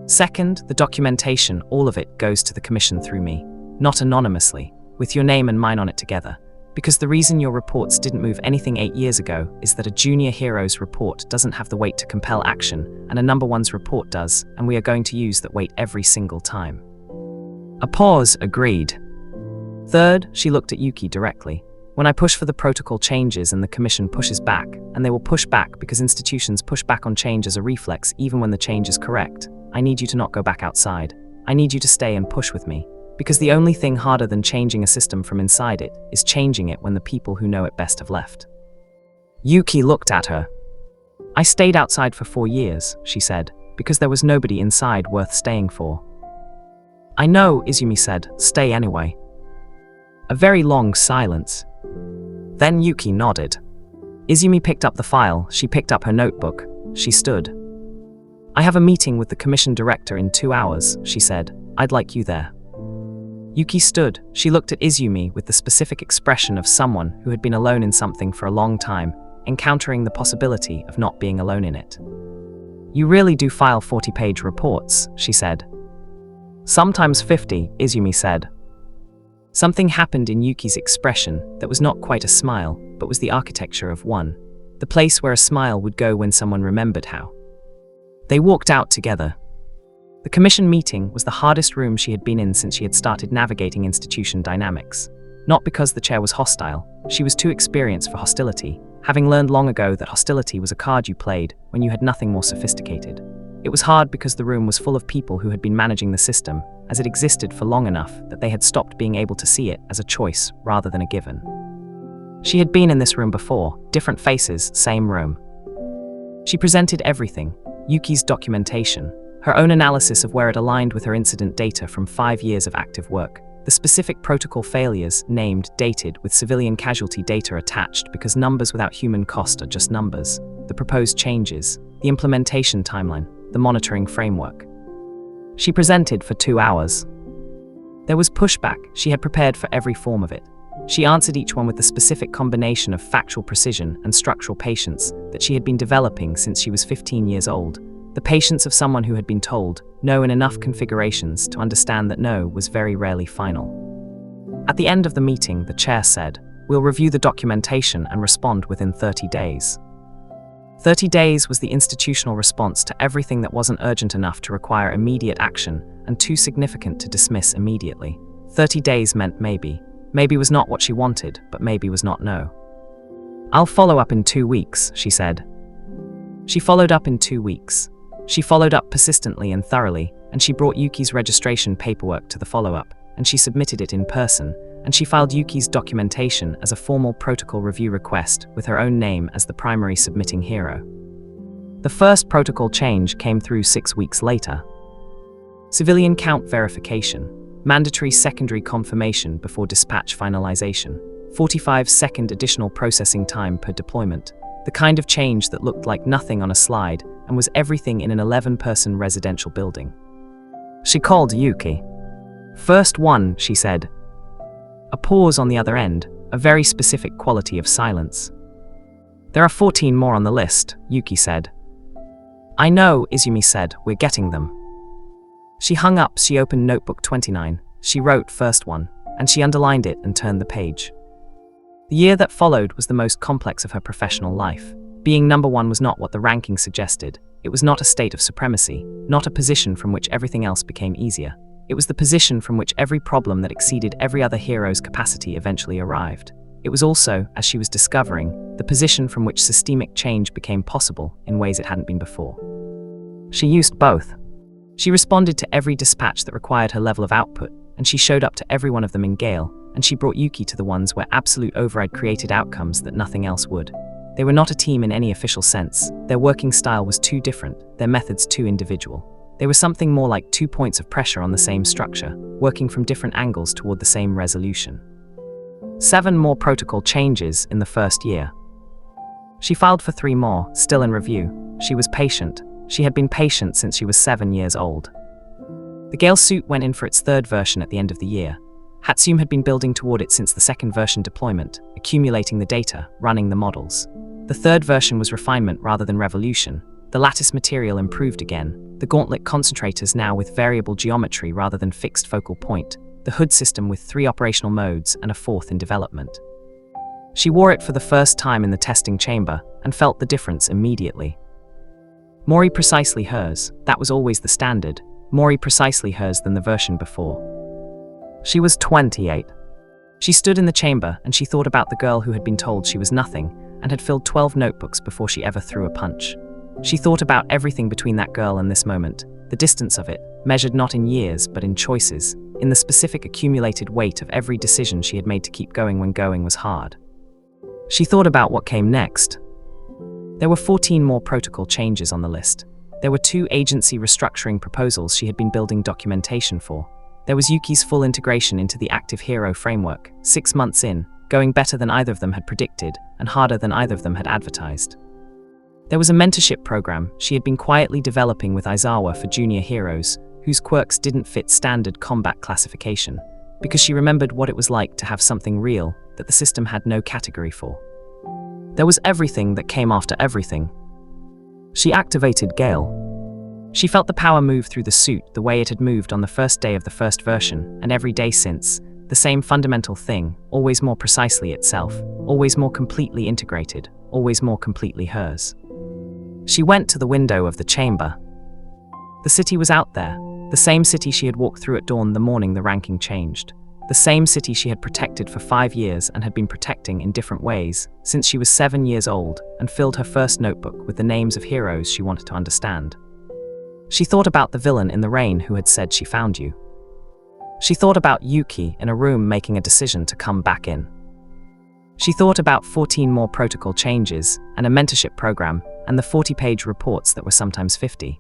Second, the documentation, all of it goes to the Commission through me, not anonymously, with your name and mine on it together. Because the reason your reports didn't move anything 8 years ago is that a junior hero's report doesn't have the weight to compel action, and a number 1's report does, and we are going to use that weight every single time. A pause. Agreed. Third, she looked at Yuki directly. When I push for the protocol changes and the Commission pushes back, and they will push back because institutions push back on change as a reflex even when the change is correct, I need you to not go back outside. I need you to stay and push with me. Because the only thing harder than changing a system from inside it is changing it when the people who know it best have left. Yuki looked at her. I stayed outside for 4 years, she said, because there was nobody inside worth staying for. I know, Izumi said, stay anyway. A very long silence. Then Yuki nodded. Izumi picked up the file, she picked up her notebook, she stood. I have a meeting with the commission director in 2 hours, she said. I'd like you there. Yuki stood, she looked at Izumi with the specific expression of someone who had been alone in something for a long time, encountering the possibility of not being alone in it. You really do file 40-page reports, she said. Sometimes 50, Izumi said. Something happened in Yuki's expression that was not quite a smile, but was the architecture of one, the place where a smile would go when someone remembered how. They walked out together. The commission meeting was the hardest room she had been in since she had started navigating institution dynamics. Not because the chair was hostile, she was too experienced for hostility, having learned long ago that hostility was a card you played when you had nothing more sophisticated. It was hard because the room was full of people who had been managing the system as it existed for long enough that they had stopped being able to see it as a choice rather than a given. She had been in this room before, different faces, same room. She presented everything, Yuki's documentation, her own analysis of where it aligned with her incident data from 5 years of active work, the specific protocol failures named, dated, with civilian casualty data attached because numbers without human cost are just numbers, the proposed changes, the implementation timeline, the monitoring framework. She presented for 2 hours. There was pushback, she had prepared for every form of it. She answered each one with the specific combination of factual precision and structural patience that she had been developing since she was 15 years old, the patience of someone who had been told no in enough configurations to understand that no was very rarely final. At the end of the meeting, the chair said, "We'll review the documentation and respond within 30 days. 30 days was the institutional response to everything that wasn't urgent enough to require immediate action and too significant to dismiss immediately. 30 days meant maybe. Maybe was not what she wanted, but maybe was not no. I'll follow up in 2 weeks, she said. She followed up in 2 weeks. She followed up persistently and thoroughly, and she brought Yuki's registration paperwork to the follow-up, and she submitted it in person, and she filed Yuki's documentation as a formal protocol review request with her own name as the primary submitting hero. The first protocol change came through 6 weeks later. Civilian count verification, mandatory secondary confirmation before dispatch finalization, 45-second additional processing time per deployment, the kind of change that looked like nothing on a slide and was everything in an 11-person residential building. She called Yuki. First one, she said. A pause on the other end, a very specific quality of silence. There are 14 more on the list, Yuki said. I know, Izumi said, we're getting them. She hung up, she opened notebook 29, she wrote first one, and she underlined it and turned the page. The year that followed was the most complex of her professional life. Being number one was not what the ranking suggested. It was not a state of supremacy, not a position from which everything else became easier. It was the position from which every problem that exceeded every other hero's capacity eventually arrived. It was also, as she was discovering, the position from which systemic change became possible in ways it hadn't been before. She used both. She responded to every dispatch that required her level of output, and she showed up to every one of them in Gale, and she brought Yuki to the ones where absolute override created outcomes that nothing else would. They were not a team in any official sense. Their working style was too different, their methods too individual. They were something more like 2 points of pressure on the same structure, working from different angles toward the same resolution. 7 more protocol changes in the first year. She filed for 3 more, still in review. She was patient. She had been patient since she was 7 years old. The Gale suit went in for its 3rd version at the end of the year. Hatsume had been building toward it since the 2nd version deployment, accumulating the data, running the models. The 3rd version was refinement rather than revolution. The lattice material improved again, the gauntlet concentrators now with variable geometry rather than fixed focal point, the hood system with 3 operational modes and a 4th in development. She wore it for the first time in the testing chamber and felt the difference immediately. Mori precisely hers, that was always the standard, Mori precisely hers than the version before. She was 28. She stood in the chamber and she thought about the girl who had been told she was nothing and had filled 12 notebooks before she ever threw a punch. She thought about everything between that girl and this moment, the distance of it, measured not in years but in choices, in the specific accumulated weight of every decision she had made to keep going when going was hard. She thought about what came next. There were 14 more protocol changes on the list. There were 2 agency restructuring proposals she had been building documentation for. There was Yuki's full integration into the active hero framework, 6 months in, going better than either of them had predicted and harder than either of them had advertised. There was a mentorship program she had been quietly developing with Aizawa for junior heroes, whose quirks didn't fit standard combat classification, because she remembered what it was like to have something real that the system had no category for. There was everything that came after everything. She activated Gale. She felt the power move through the suit the way it had moved on the first day of the first version, and every day since, the same fundamental thing, always more precisely itself, always more completely integrated, always more completely hers. She went to the window of the chamber. The city was out there, the same city she had walked through at dawn the morning the ranking changed. The same city she had protected for 5 years and had been protecting in different ways since she was 7 years old and filled her first notebook with the names of heroes she wanted to understand. She thought about the villain in the rain who had said she found you. She thought about Yuki in a room making a decision to come back in. She thought about 14 more protocol changes and a mentorship program and the 40-page reports that were sometimes 50.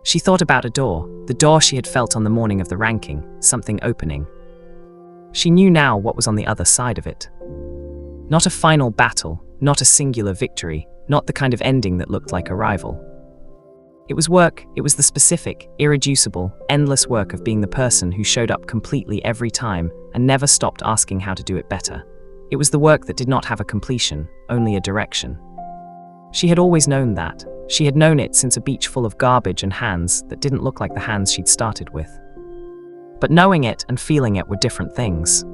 She thought about a door, the door she had felt on the morning of the ranking, something opening. She knew now what was on the other side of it. Not a final battle, not a singular victory, not the kind of ending that looked like a rival. It was work, it was the specific, irreducible, endless work of being the person who showed up completely every time and never stopped asking how to do it better. It was the work that did not have a completion, only a direction. She had always known that. She had known it since a beach full of garbage and hands that didn't look like the hands she'd started with. But knowing it and feeling it were different things.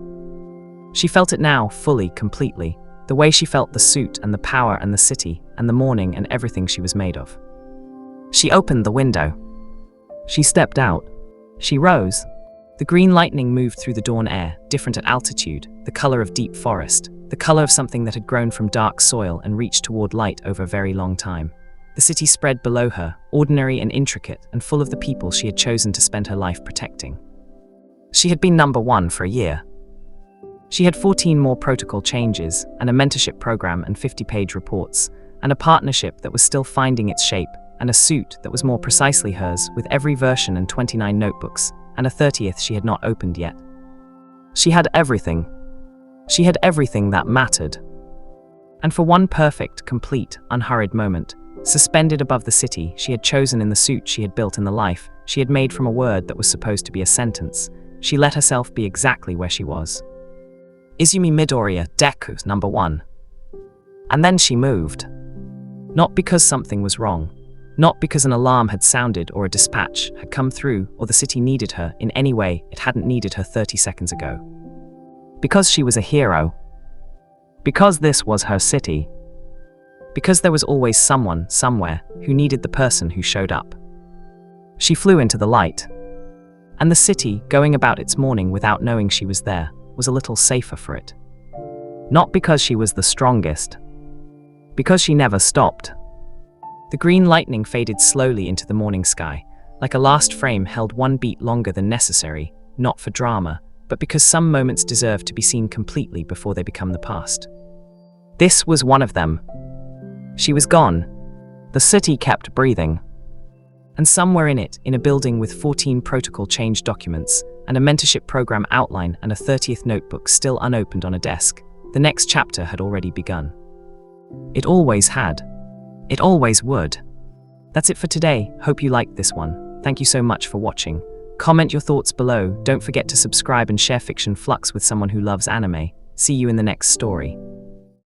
She felt it now, fully, completely, the way she felt the suit and the power and the city and the morning and everything she was made of. She opened the window. She stepped out. She rose. The green lightning moved through the dawn air, different at altitude, the color of deep forest, the color of something that had grown from dark soil and reached toward light over a very long time. The city spread below her, ordinary and intricate and full of the people she had chosen to spend her life protecting. She had been number 1 for a year. She had 14 more protocol changes, and a mentorship program and 50-page reports, and a partnership that was still finding its shape, and a suit that was more precisely hers with every version and 29 notebooks, and a 30th she had not opened yet. She had everything. She had everything that mattered. And for one perfect, complete, unhurried moment, suspended above the city she had chosen in the suit she had built in the life she had made from a word that was supposed to be a sentence, she let herself be exactly where she was. Izumi Midoriya, Deku, number 1. And then she moved. Not because something was wrong. Not because an alarm had sounded or a dispatch had come through or the city needed her in any way it hadn't needed her 30 seconds ago. Because she was a hero. Because this was her city. Because there was always someone, somewhere, who needed the person who showed up. She flew into the light. And the city, going about its morning without knowing she was there, was a little safer for it. Not because she was the strongest. Because she never stopped. The green lightning faded slowly into the morning sky, like a last frame held 1 beat longer than necessary, not for drama, but because some moments deserve to be seen completely before they become the past. This was one of them. She was gone. The city kept breathing. And somewhere in it, in a building with 14 protocol change documents, and a mentorship program outline and a 30th notebook still unopened on a desk, the next chapter had already begun. It always had. It always would. That's it for today. Hope you liked this one. Thank you so much for watching. Comment your thoughts below. Don't forget to subscribe and share Fiction Flux with someone who loves anime. See you in the next story.